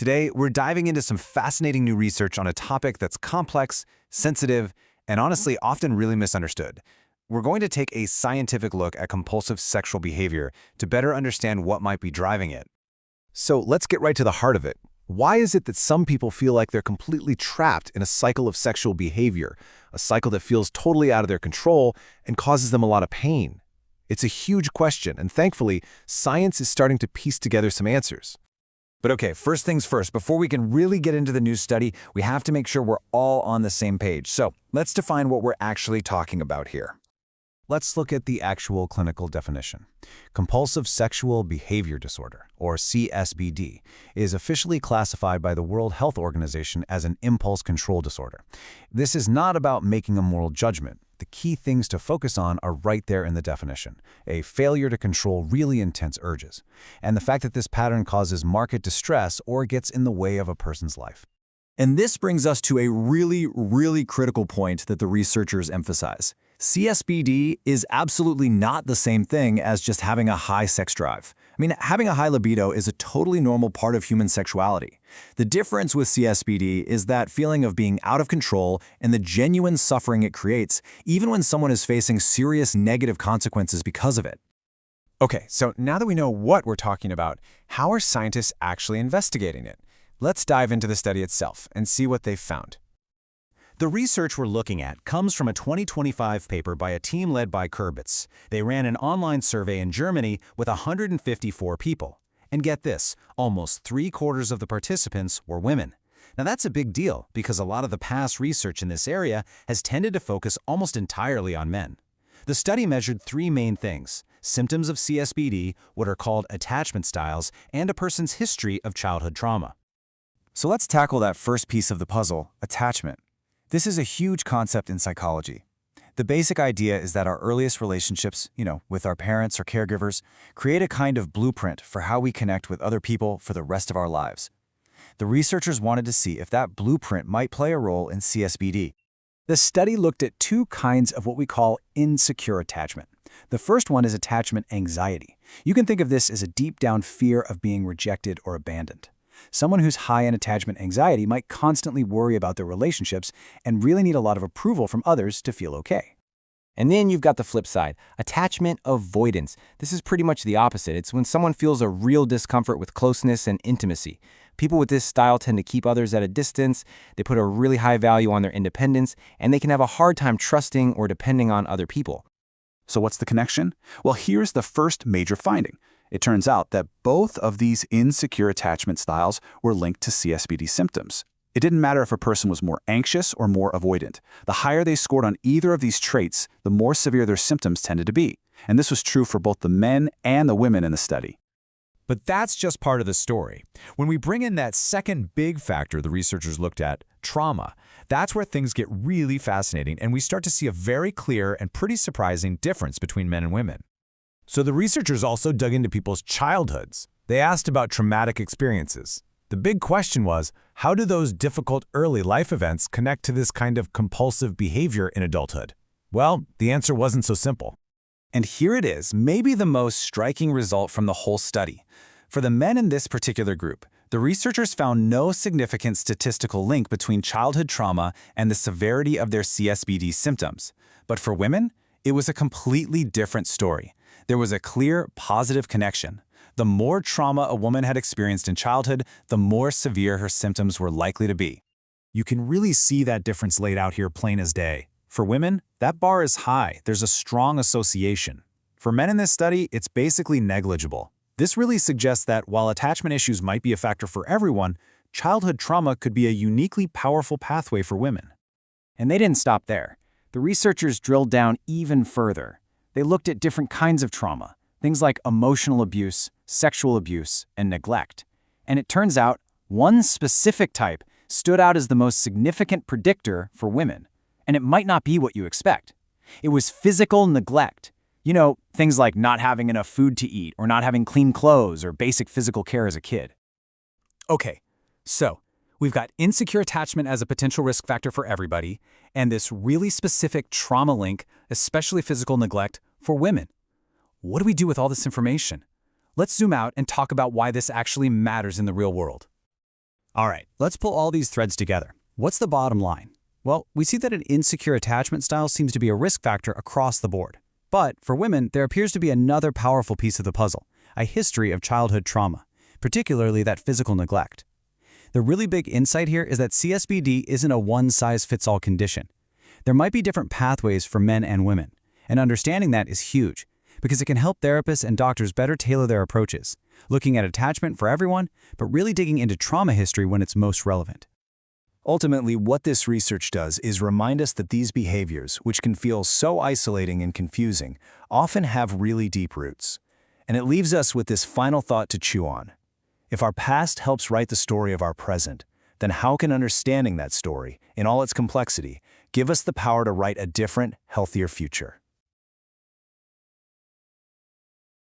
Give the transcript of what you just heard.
Today, we're diving into some fascinating new research on a topic that's complex, sensitive, and honestly often really misunderstood. We're going to take a scientific look at compulsive sexual behavior to better understand what might be driving it. So let's get right to the heart of it. Why is it that some people feel like they're completely trapped in a cycle of sexual behavior, a cycle that feels totally out of their control and causes them a lot of pain? It's a huge question, and thankfully, science is starting to piece together some answers. But okay, first things first, before we can really get into the new study, we have to make sure we're all on the same page. So let's define what we're actually talking about here. Let's look at the actual clinical definition. Compulsive sexual behavior disorder, or CSBD, is officially classified by the World Health Organization as an impulse control disorder. This is not about making a moral judgment. The key things to focus on are right there in the definition: a failure to control really intense urges, and the fact that this pattern causes marked distress or gets in the way of a person's life. And this brings us to a really critical point that the researchers emphasize. CSBD is absolutely not the same thing as just having a high sex drive. I mean, having a high libido is a totally normal part of human sexuality. The difference with CSBD is that feeling of being out of control and the genuine suffering it creates, even when someone is facing serious negative consequences because of it. Okay, so now that we know what we're talking about, how are scientists actually investigating it? Let's dive into the study itself and see what they've found. The research we're looking at comes from a 2025 paper by a team led by Kurbitz. They ran an online survey in Germany with 154 people. And get this, almost 3/4 of the participants were women. Now that's a big deal because a lot of the past research in this area has tended to focus almost entirely on men. The study measured three main things: symptoms of CSBD, what are called attachment styles, and a person's history of childhood trauma. So let's tackle that first piece of the puzzle, attachment. This is a huge concept in psychology. The basic idea is that our earliest relationships, with our parents or caregivers, create a kind of blueprint for how we connect with other people for the rest of our lives. The researchers wanted to see if that blueprint might play a role in CSBD. The study looked at two kinds of what we call insecure attachment. The first one is attachment anxiety. You can think of this as a deep-down fear of being rejected or abandoned. Someone who's high in attachment anxiety might constantly worry about their relationships and really need a lot of approval from others to feel okay. And then you've got the flip side, attachment avoidance. This is pretty much the opposite. It's when someone feels a real discomfort with closeness and intimacy. People with this style tend to keep others at a distance, they put a really high value on their independence, and they can have a hard time trusting or depending on other people. So what's the connection? Well, here's the first major finding. It turns out that both of these insecure attachment styles were linked to CSBD symptoms. It didn't matter if a person was more anxious or more avoidant. The higher they scored on either of these traits, the more severe their symptoms tended to be. And this was true for both the men and the women in the study. But that's just part of the story. When we bring in that second big factor the researchers looked at, trauma, that's where things get really fascinating and we start to see a very clear and pretty surprising difference between men and women. So the researchers also dug into people's childhoods. They asked about traumatic experiences. The big question was, how do those difficult early life events connect to this kind of compulsive behavior in adulthood? Well, the answer wasn't so simple. And here it is, maybe the most striking result from the whole study. For the men in this particular group, the researchers found no significant statistical link between childhood trauma and the severity of their CSBD symptoms. But for women, it was a completely different story. There was a clear, positive connection. The more trauma a woman had experienced in childhood, the more severe her symptoms were likely to be. You can really see that difference laid out here plain as day. For women, that bar is high. There's a strong association. For men in this study, it's basically negligible. This really suggests that while attachment issues might be a factor for everyone, childhood trauma could be a uniquely powerful pathway for women. And they didn't stop there. The researchers drilled down even further. They looked at different kinds of trauma, things like emotional abuse, sexual abuse, and neglect. And it turns out one specific type stood out as the most significant predictor for women. And it might not be what you expect. It was physical neglect. Things like not having enough food to eat or not having clean clothes or basic physical care as a kid. Okay, so we've got insecure attachment as a potential risk factor for everybody, and this really specific trauma link, especially physical neglect, for women. What do we do with all this information? Let's zoom out and talk about why this actually matters in the real world. All right, let's pull all these threads together. What's the bottom line? Well, we see that an insecure attachment style seems to be a risk factor across the board. But for women, there appears to be another powerful piece of the puzzle, a history of childhood trauma, particularly that physical neglect. The really big insight here is that CSBD isn't a one-size-fits-all condition. There might be different pathways for men and women, and understanding that is huge, because it can help therapists and doctors better tailor their approaches, looking at attachment for everyone, but really digging into trauma history when it's most relevant. Ultimately, what this research does is remind us that these behaviors, which can feel so isolating and confusing, often have really deep roots. And it leaves us with this final thought to chew on. If our past helps write the story of our present, then how can understanding that story, in all its complexity, give us the power to write a different, healthier future?